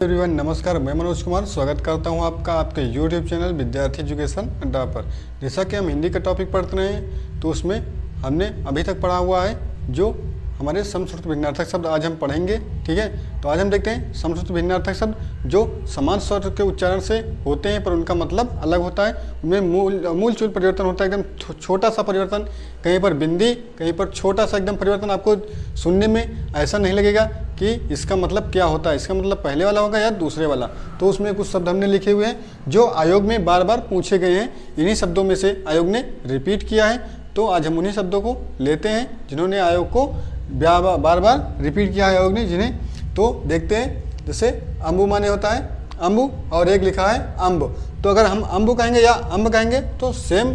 Everyone, नमस्कार। मैं मनोज कुमार स्वागत करता हूं आपका आपके YouTube चैनल विद्यार्थी एजुकेशन अड्डा पर। जैसा कि हम हिंदी का टॉपिक पढ़ते रहे हैं तो उसमें हमने अभी तक पढ़ा हुआ है जो हमारे समश्रुत भिन्नार्थक शब्द आज हम पढ़ेंगे। ठीक है, तो आज हम देखते हैं समश्रुत भिन्नार्थक शब्द जो समान स्वर के उच्चारण से होते हैं पर उनका मतलब अलग होता है। उनमें मूल चूल परिवर्तन होता है, एकदम छोटा सा परिवर्तन, कहीं पर बिंदी, कहीं पर छोटा सा एकदम परिवर्तन। आपको सुनने में ऐसा नहीं लगेगा कि इसका मतलब क्या होता है, इसका मतलब पहले वाला होगा या दूसरे वाला। तो उसमें कुछ शब्द हमने लिखे हुए हैं जो आयोग में बार बार पूछे गए हैं। इन्हीं शब्दों में से आयोग ने रिपीट किया है, तो आज हम उन्हीं शब्दों को लेते हैं जिन्होंने आयोग को बार बार रिपीट किया है आयोग ने जिन्हें। तो देखते हैं, जैसे अम्बु माने होता है अम्बु और एक लिखा है अम्ब। तो अगर हम अम्बु कहेंगे या अम्ब कहेंगे तो सेम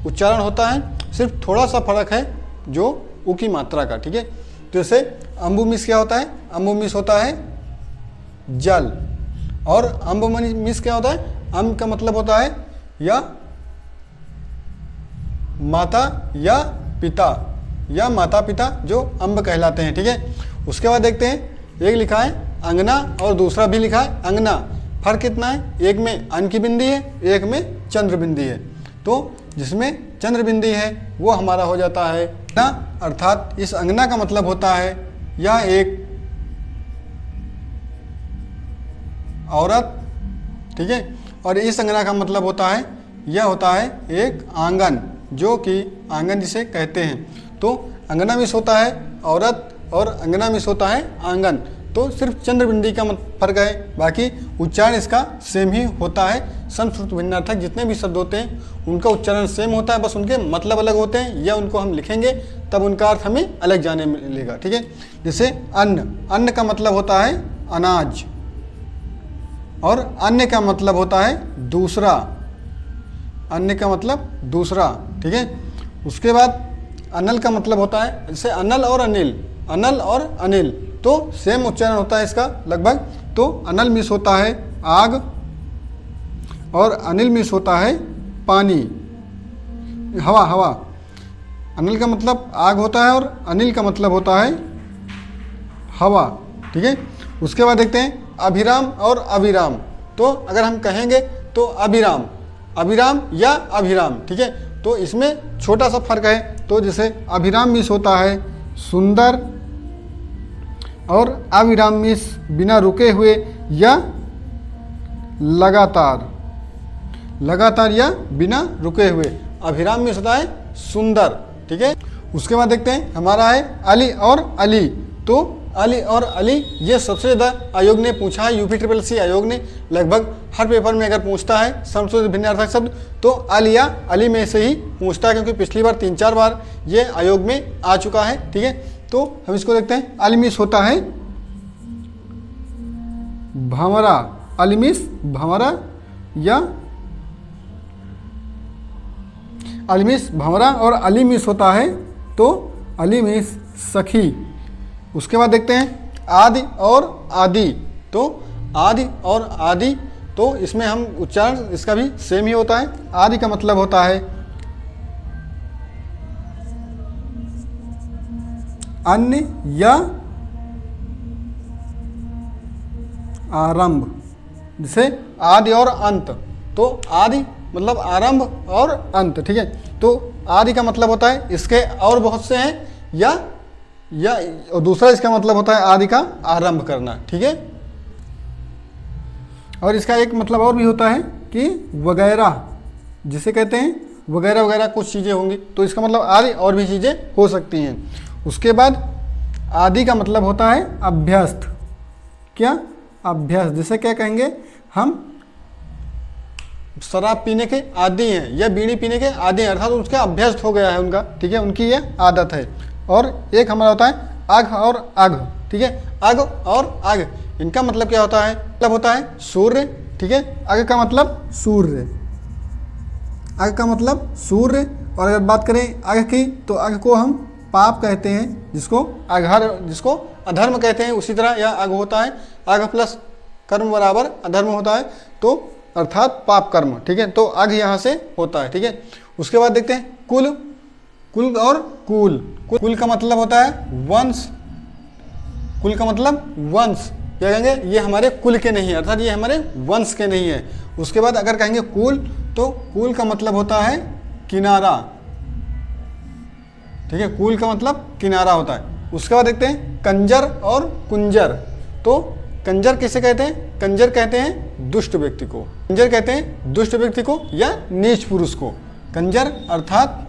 उच्चारण होता है, सिर्फ थोड़ा सा फर्क है जो उ की मात्रा का। ठीक है, तो जैसे अम्बु मिस क्या होता है, अम्बु मिस होता है जल, और अम्बु मिस क्या होता है, अम्ब का मतलब होता है या माता या पिता या माता पिता, जो अम्ब कहलाते हैं। ठीक है, उसके बाद देखते हैं, एक लिखा है अंगना और दूसरा भी लिखा है अंगना। फर्क कितना है, एक में अन की बिंदी है, एक में चंद्र बिंदी है। तो जिसमें चंद्र बिंदी है वो हमारा हो जाता है ना, अर्थात इस अंगना का मतलब होता है या एक औरत। ठीक है, और इस अंगना का मतलब होता है यह होता है एक आंगन, जो कि आंगन जिसे कहते हैं। तो अंगना मिस होता है औरत और अंगना मिस होता है आंगन। तो सिर्फ चंद्र बिंदी का फर्क है, बाकी उच्चारण इसका सेम ही होता है। समश्रुत भिन्नार्थक जितने भी शब्द होते हैं उनका उच्चारण सेम होता है, बस उनके मतलब अलग होते हैं, या उनको हम लिखेंगे तब उनका अर्थ हमें अलग जाने मिलेगा। ठीक है, जैसे अन्न, अन्न का मतलब होता है अनाज, और अन्य का मतलब होता है दूसरा, अन्य का मतलब दूसरा। ठीक है, उसके बाद अनल का मतलब होता है, जैसे अनल और अनिल, अनल और अनिल, तो सेम उच्चारण होता है इसका लगभग। तो अनल मिस होता है आग और अनिल मिस होता है पानी, हवा, हवा। अनिल का मतलब आग होता है और अनिल का मतलब होता है हवा। ठीक है, उसके बाद देखते हैं अभिराम और अभिराम। तो अगर हम कहेंगे तो अभिराम, अभिराम या अभिराम। ठीक है, तो इसमें छोटा सा फर्क है। तो जैसे अभिराम मिस होता है सुंदर, और अविराम मिस बिना रुके हुए या लगातार, लगातार या बिना रुके हुए। अभिराम मिस होता है सुंदर। ठीक है, उसके बाद देखते हैं हमारा है अली और अली। तो अली और अली ये सबसे ज़्यादा आयोग ने पूछा है, UPSSC आयोग ने लगभग हर पेपर में अगर पूछता है समश्रुत भिन्नार्थक शब्द तो अली या अली में से ही पूछता है, क्योंकि पिछली बार 3-4 बार ये आयोग में आ चुका है। ठीक है, तो हम इसको देखते हैं। अली मिस होता है भंवरा, अली मिस भंवरा या अली मिस भंवरा, और अली मिस होता है तो अली मिस सखी। उसके बाद देखते हैं आदि और आदि। तो आदि और आदि, तो इसमें हम उच्चारण इसका भी सेम ही होता है। आदि का मतलब होता है अन्य या आरंभ, जैसे आदि और अंत। तो आदि मतलब आरंभ और अंत। ठीक है, तो आदि का मतलब होता है इसके और बहुत से हैं, या और दूसरा इसका मतलब होता है आदि का आरंभ करना। ठीक है, और इसका एक मतलब और भी होता है कि वगैरह, जिसे कहते हैं वगैरह वगैरह कुछ चीज़ें होंगी, तो इसका मतलब आदि और भी चीज़ें हो सकती हैं। उसके बाद आदि का मतलब होता है अभ्यस्त। क्या, अभ्यस्त। जैसे क्या कहेंगे, हम शराब पीने के आदी हैं या बीड़ी पीने के आदी हैं, अर्थात उसका अभ्यस्त हो गया है उनका। ठीक है, उनकी ये आदत है। और एक हमारा होता है अघ और अघ। ठीक है, अघ और अघ, इनका मतलब क्या होता है, मतलब होता है सूर्य। ठीक है, अघ का मतलब सूर्य, अघ का मतलब सूर्य। और अगर बात करें अघ की, तो अघ को हम पाप कहते हैं, जिसको जिसको अधर्म कहते हैं। उसी तरह यह अघ होता है, अघ प्लस कर्म बराबर अधर्म होता है, तो अर्थात पाप कर्म। ठीक है, तो अघ यहाँ से होता है। ठीक है, उसके बाद देखते हैं कुल, कुल और कुल। कुल का मतलब होता है वंश, कुल का मतलब वंश, क्या कहेंगे, ये हमारे कुल के नहीं है, अर्थात ये हमारे वंश के नहीं है। उसके बाद अगर कहेंगे कुल, तो कुल का मतलब होता है किनारा, ठीक है, कुल का मतलब किनारा होता है। उसके बाद देखते हैं कंजर और कुंजर। तो कंजर किसे कहते हैं, कंजर कहते हैं दुष्ट व्यक्ति को, कंजर कहते हैं दुष्ट व्यक्ति को या नीच पुरुष को। कंजर अर्थात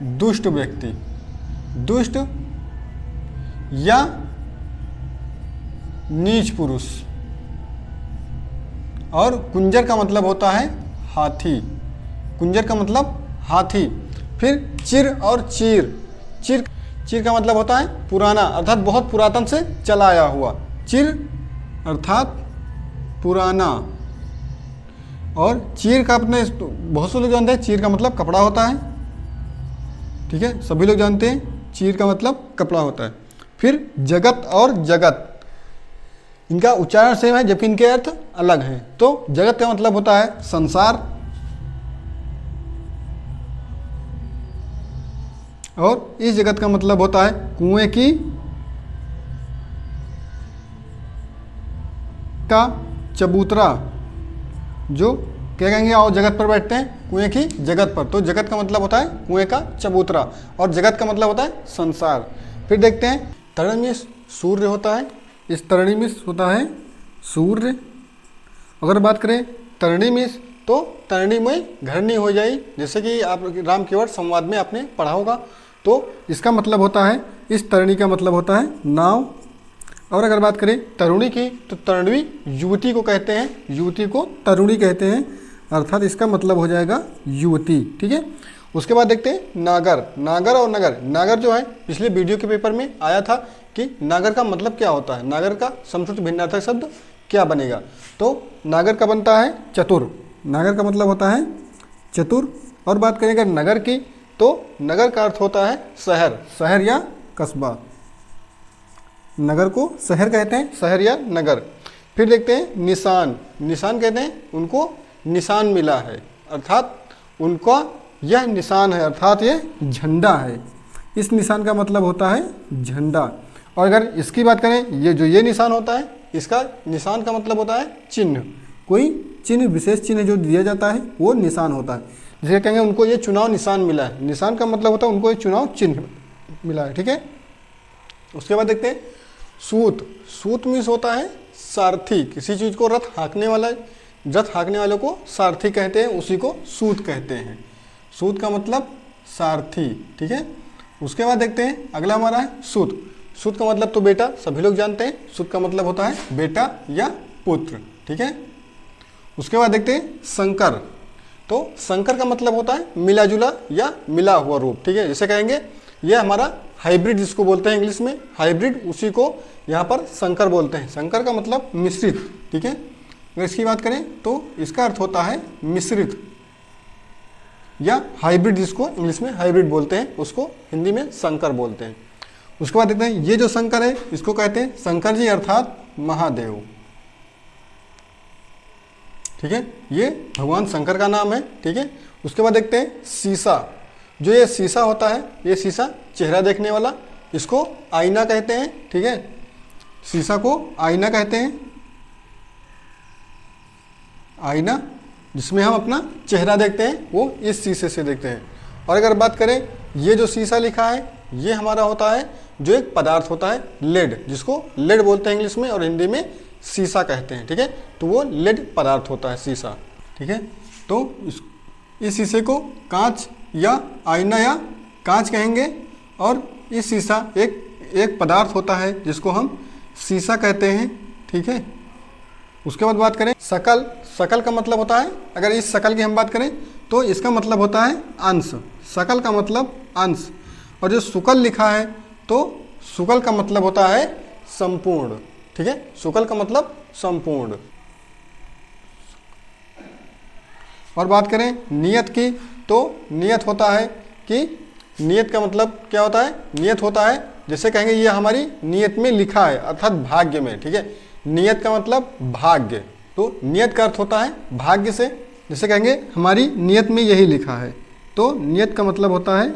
दुष्ट व्यक्ति, दुष्ट या नीच पुरुष। और कुंजर का मतलब होता है हाथी, कुंजर का मतलब हाथी। फिर चिर और चीर, चिर, चिर का मतलब होता है पुराना, अर्थात बहुत पुरातन से चला आया हुआ, चिर अर्थात पुराना। और चीर का अपने बहुत से लोग जानते हैं, चीर का मतलब कपड़ा होता है, ठीक है, सभी लोग जानते हैं चीर का मतलब कपड़ा होता है। फिर जगत और जगत, इनका उच्चारण सेम है जबकि इनके अर्थ अलग हैं। तो जगत का मतलब होता है संसार, और इस जगत का मतलब होता है कुएं की का चबूतरा, जो क्या कहेंगे, आओ जगत पर बैठते हैं, कुएं की जगत पर। तो जगत का मतलब होता है कुएं का चबूतरा, और जगत का मतलब होता है संसार। फिर देखते हैं तरणी में सूर्य होता है, इस तरणी में होता है सूर्य। अगर बात करें तरणी में, तो तरणी में घरनी हो जाए, जैसे कि आप राम केवट संवाद में आपने पढ़ा होगा। तो इसका मतलब होता है, इस तरणी का मतलब होता है नाव। और अगर बात करें तरुणी की, तो तरुणी युवती को कहते हैं, युवती को तरुणी कहते हैं, अर्थात इसका मतलब हो जाएगा युवती, ठीक है। उसके बाद देखते हैं नागर, नागर और नगर। नागर जो है पिछले वीडियो के पेपर में आया था कि नागर का मतलब क्या होता है, नागर का समश्रुत भिन्नार्थक शब्द क्या बनेगा। तो नागर का बनता है चतुर, नागर का मतलब होता है चतुर। और बात करें अगर नगर की, तो नगर का अर्थ होता है शहर, शहर या कस्बा। नगर को शहर कहते हैं, शहर या नगर। फिर देखते हैं निशान, निशान कहते हैं उनको निशान मिला है, अर्थात उनका यह निशान है, अर्थात ये झंडा है। इस निशान का मतलब होता है झंडा। और अगर इसकी बात करें, ये जो ये निशान होता है, इसका निशान का मतलब होता है चिन्ह, कोई चिन्ह, विशेष चिन्ह जो दिया जाता है वो निशान होता है। जैसे कहेंगे उनको ये चुनाव निशान मिला है, निशान का मतलब होता है उनको ये चुनाव चिन्ह मिला है, ठीक है। उसके बाद देखते हैं सूत, सूत मीन्स होता है सारथी, किसी चीज़ को रथ हाँकने वाला, रथ हाँकने वाले को सारथी कहते हैं, उसी को सूत कहते हैं। सूत का मतलब सारथी, ठीक है। उसके बाद देखते हैं अगला हमारा है सूत। सूत का मतलब तो बेटा सभी लोग जानते हैं, सूत का मतलब होता है बेटा या पुत्र, ठीक है। उसके बाद देखते हैं शंकर। तो शंकर का मतलब होता है मिला जुला या मिला हुआ रूप, ठीक है। जैसे कहेंगे ये हमारा हाइब्रिड, जिसको बोलते हैं इंग्लिश में हाइब्रिड, उसी को यहाँ पर शंकर बोलते हैं। शंकर का मतलब मिश्रित, ठीक है। अगर इसकी बात करें तो इसका अर्थ होता है मिश्रित या हाइब्रिड, जिसको इंग्लिश में हाइब्रिड बोलते हैं, उसको हिंदी में शंकर बोलते हैं। उसके बाद देखते हैं ये जो शंकर है इसको कहते हैं शंकर जी अर्थात महादेव, ठीक है। ये भगवान शंकर का नाम है, ठीक है। उसके बाद देखते हैं शीशा। जो ये शीशा होता है, ये शीशा चेहरा देखने वाला, इसको आईना कहते हैं, ठीक है। शीशा को आईना कहते हैं, आईना जिसमें हम अपना चेहरा देखते हैं वो इस शीशे से देखते हैं। और अगर बात करें ये जो शीशा लिखा है, ये हमारा होता है जो एक पदार्थ होता है लेड, जिसको लेड बोलते हैं इंग्लिश में और हिंदी में शीशा कहते हैं, ठीक है। तो वो लेड पदार्थ होता है शीशा, ठीक है। तो इस शीशे को कांच या आईना या कांच कहेंगे। और इस शीशा एक पदार्थ होता है जिसको हम शीशा कहते हैं, ठीक है। उसके बाद बात करें शकल। शकल का मतलब होता है, अगर इस शकल की हम बात करें तो इसका मतलब होता है अंश, शकल का मतलब अंश। और जो शुक्ल लिखा है तो शुक्ल का मतलब होता है संपूर्ण, ठीक है। शुक्ल का मतलब संपूर्ण। और बात करें नियत की, तो नियत होता है कि नियत का मतलब क्या होता है, नियत होता है जैसे कहेंगे ये हमारी नियत में लिखा है, अर्थात भाग्य में, ठीक है। नियत का मतलब भाग्य, तो नियत का अर्थ होता है भाग्य से। जैसे कहेंगे हमारी नियत में यही लिखा है, तो नियत का मतलब होता है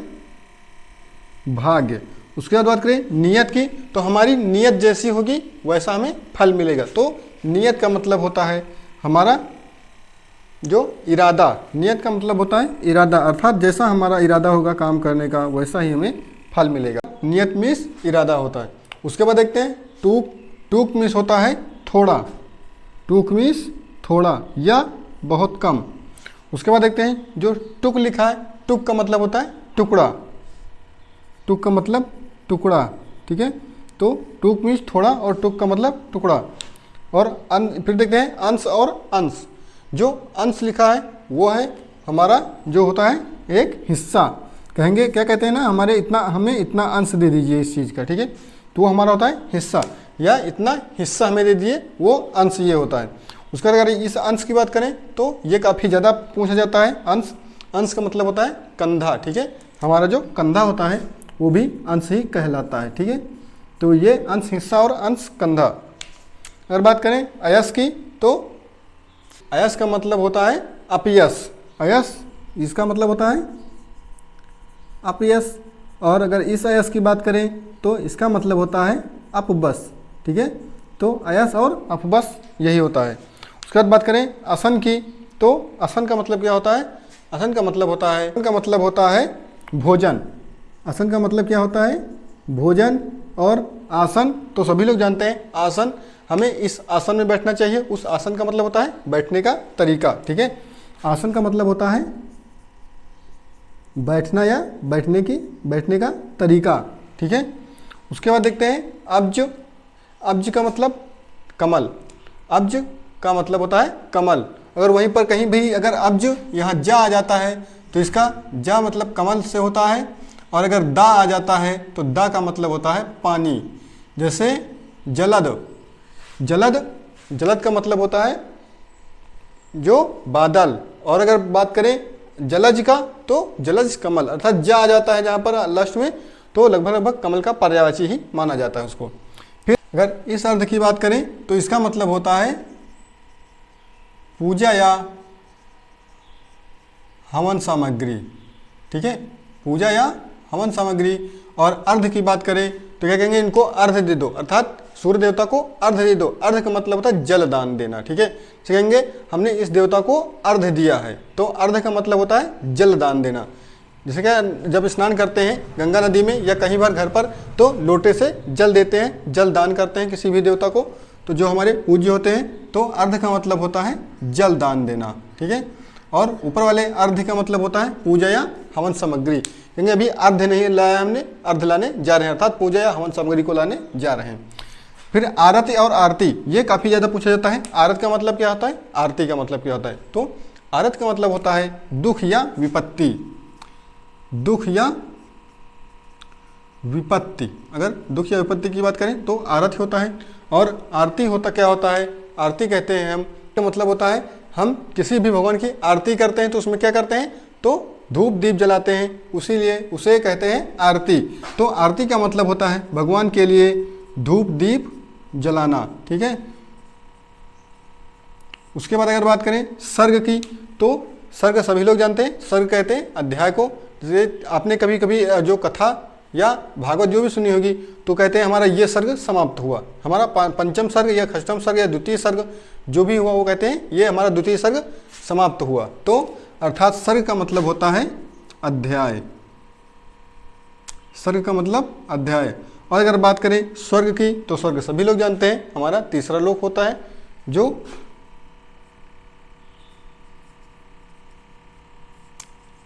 भाग्य। उसके बाद बात करें नियत की, तो हमारी नियत जैसी होगी वैसा हमें फल मिलेगा। तो नियत का मतलब होता है हमारा जो इरादा, नियत का मतलब होता है इरादा, अर्थात जैसा हमारा इरादा होगा काम करने का वैसा ही हमें फल मिलेगा। नियत मीन्स इरादा होता है। उसके बाद देखते हैं टूक। टूक मीन्स होता है थोड़ा, टूक मीन्स थोड़ा या बहुत कम। उसके बाद देखते हैं जो टुक लिखा है, टुक का मतलब होता है टुकड़ा, टुक का मतलब टुकड़ा, ठीक है। तो टुक मीन्स थोड़ा और टुक का मतलब टुकड़ा। और फिर देखते हैं अंश और अंश। जो अंश लिखा है वो है हमारा जो होता है एक हिस्सा, कहेंगे क्या कहते हैं ना, हमें इतना अंश दे दीजिए इस चीज़ का, ठीक है। तो वो हमारा होता है हिस्सा, या इतना हिस्सा हमें दे दिए, वो अंश ये होता है। उसका अगर इस अंश की बात करें तो ये काफ़ी ज़्यादा पूछा जाता है अंश। अंश का मतलब होता है कंधा, ठीक है। हमारा जो कंधा होता है वो भी अंश ही कहलाता है, ठीक है। तो ये अंश हिस्सा और अंश कंधा। अगर बात करें अयस की, तो अयस का मतलब होता है अपयस। अयस इसका मतलब होता है अपयस। और अगर इस अयस की बात करें तो इसका मतलब होता है अपबस, ठीक है। तो अयस और अपबस यही होता है। उसके बाद बात करें असन की, तो असन का मतलब क्या होता है? असन का मतलब होता है भोजन। असन का मतलब क्या होता है? भोजन। और आसन तो सभी लोग जानते हैं, आसन, हमें इस आसन में बैठना चाहिए। उस आसन का मतलब होता है बैठने का तरीका, ठीक है। आसन का मतलब होता है बैठना या बैठने का तरीका, ठीक है। उसके बाद देखते हैं अब्ज। अब्ज का मतलब कमल। अब्ज का मतलब होता है कमल। अगर वहीं पर कहीं भी अगर अब्ज यहाँ जा आ जाता है तो इसका जा मतलब कमल से होता है, और अगर दा आ जाता है तो दा का मतलब होता है पानी। जैसे जलद। जलद का मतलब होता है जो बादल। और अगर बात करें जलज का, तो जलज कमल, अर्थात जा आ जाता है जहाँ पर लास्ट में, तो लगभग कमल का पर्यायवाची ही माना जाता है उसको। फिर अगर इस अर्थ की बात करें तो इसका मतलब होता है पूजा या हवन सामग्री, ठीक है। पूजा या हवन सामग्री। और अर्ध की बात करें तो क्या कहेंगे? इनको अर्ध दे दो, अर्थात सूर्य देवता को अर्ध दे दो। अर्ध का मतलब होता है जल दान देना, ठीक है। कहेंगे हमने इस देवता को अर्ध दिया है, तो अर्ध का मतलब होता है जल दान देना। जैसे क्या जब स्नान करते हैं गंगा नदी में या कहीं बार घर पर, तो लोटे से जल देते हैं, जल दान करते हैं किसी भी देवता को, तो जो हमारे पूज्य होते हैं। तो अर्ध का मतलब होता है जल दान देना, ठीक है। और ऊपर वाले अर्ध का मतलब होता है पूजा या हवन सामग्री। कहेंगे अभी अर्ध नहीं लाया हमने, अर्ध लाने जा रहे हैं, अर्थात पूजा या हवन सामग्री को लाने जा रहे हैं। फिर आरती और आरती, ये काफ़ी ज़्यादा पूछा जाता है। आरत का मतलब क्या होता है? आरती का मतलब क्या होता है? तो आरत का मतलब होता है दुख या विपत्ति। दुख या विपत्ति। अगर दुख या विपत्ति की बात करें तो आरती होता है। और आरती क्या होता है? आरती कहते हैं हम, तो मतलब होता है हम किसी भी भगवान की आरती करते हैं तो उसमें क्या करते हैं? तो धूप दीप जलाते हैं, उसीलिए उसे कहते हैं आरती। तो आरती का मतलब होता है भगवान के लिए धूप दीप जलाना, ठीक है। उसके बाद अगर बात करें सर्ग की, तो सर्ग सभी लोग जानते हैं। सर्ग कहते हैं अध्याय को। जैसे आपने कभी कभी जो कथा या भागवत जो भी सुनी होगी, तो कहते हैं हमारा ये सर्ग समाप्त हुआ, हमारा पंचम सर्ग या षष्ठम सर्ग या द्वितीय सर्ग जो भी हुआ वो कहते हैं ये हमारा द्वितीय सर्ग समाप्त हुआ। तो अर्थात सर्ग का मतलब होता है अध्याय। सर्ग का मतलब अध्याय। और अगर बात करें स्वर्ग की, तो स्वर्ग सभी लोग जानते हैं हमारा तीसरा लोक होता है। जो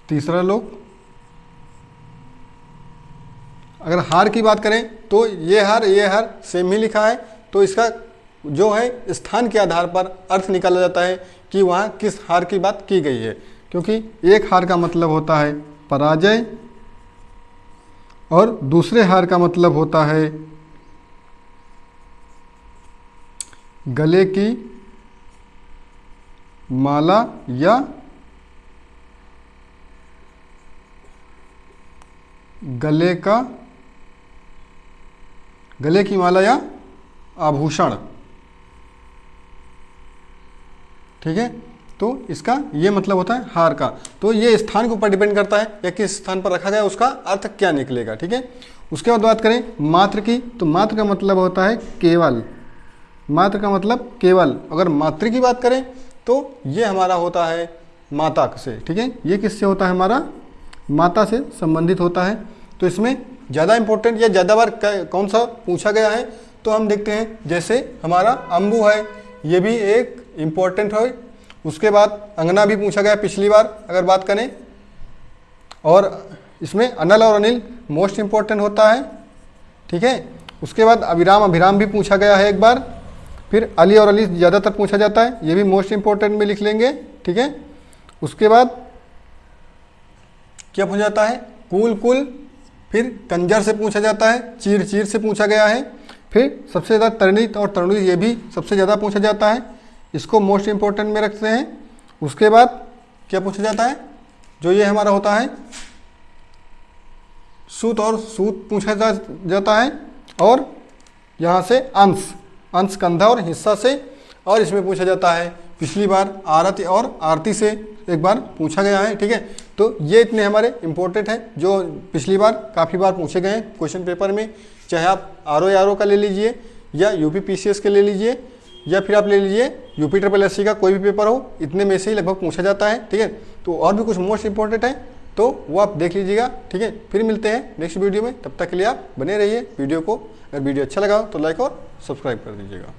तीसरा लोक, अगर हार की बात करें तो ये हार सेम ही लिखा है, तो इसका जो है स्थान के आधार पर अर्थ निकाला जाता है कि वहाँ किस हार की बात की गई है। क्योंकि एक हार का मतलब होता है पराजय और दूसरे हार का मतलब होता है गले की माला या गले की माला या आभूषण, ठीक है। तो इसका ये मतलब होता है हार का। तो ये स्थान के ऊपर डिपेंड करता है या किस स्थान पर रखा गया उसका अर्थ क्या निकलेगा, ठीक है। उसके बाद बात करें मात्र की, तो मात्र का मतलब होता है केवल। मात्र का मतलब केवल। अगर मातृ की बात करें तो ये हमारा होता है माता से, ठीक है। ये किससे होता है, हमारा माता से संबंधित होता है। तो इसमें ज़्यादा इंपॉर्टेंट या ज़्यादा बार कौन सा पूछा गया है, तो हम देखते हैं जैसे हमारा अम्बु है, ये भी एक इम्पॉर्टेंट है। उसके बाद अंगना भी पूछा गया पिछली बार अगर बात करें, और इसमें अनल और अनिल मोस्ट इम्पॉर्टेंट होता है, ठीक है। उसके बाद अभिराम अभिराम भी पूछा गया है एक बार। फिर अली और अली ज़्यादातर पूछा जाता है, ये भी मोस्ट इम्पॉर्टेंट में लिख लेंगे, ठीक है। उसके बाद क्या पूछा जाता है, कुल कुल। फिर कंजर से पूछा जाता है, चीर चीर से पूछा गया है। फिर सबसे ज़्यादा तरणित और तरुणी, ये भी सबसे ज़्यादा पूछा जाता है, इसको मोस्ट इम्पोर्टेंट में रखते हैं। उसके बाद क्या पूछा जाता है, जो ये हमारा होता है सूत और सूत पूछा जाता है। और यहाँ से अंश, अंश कंधा और हिस्सा से। और इसमें पूछा जाता है पिछली बार आरती और आरती से एक बार पूछा गया है, ठीक है। तो ये इतने हमारे इम्पोर्टेंट हैं जो पिछली बार काफ़ी बार पूछे गए हैं क्वेश्चन पेपर में। चाहे आप RO का ले लीजिए या UP PCS के ले लीजिए या फिर आप ले लीजिए UP SSSC का कोई भी पेपर हो, इतने में से ही लगभग पूछा जाता है, ठीक है। तो और भी कुछ मोस्ट इंपॉर्टेंट है तो वो आप देख लीजिएगा, ठीक है। फिर मिलते हैं नेक्स्ट वीडियो में, तब तक के लिए आप बने रहिए वीडियो को। अगर वीडियो अच्छा लगा हो तो लाइक और सब्सक्राइब कर दीजिएगा।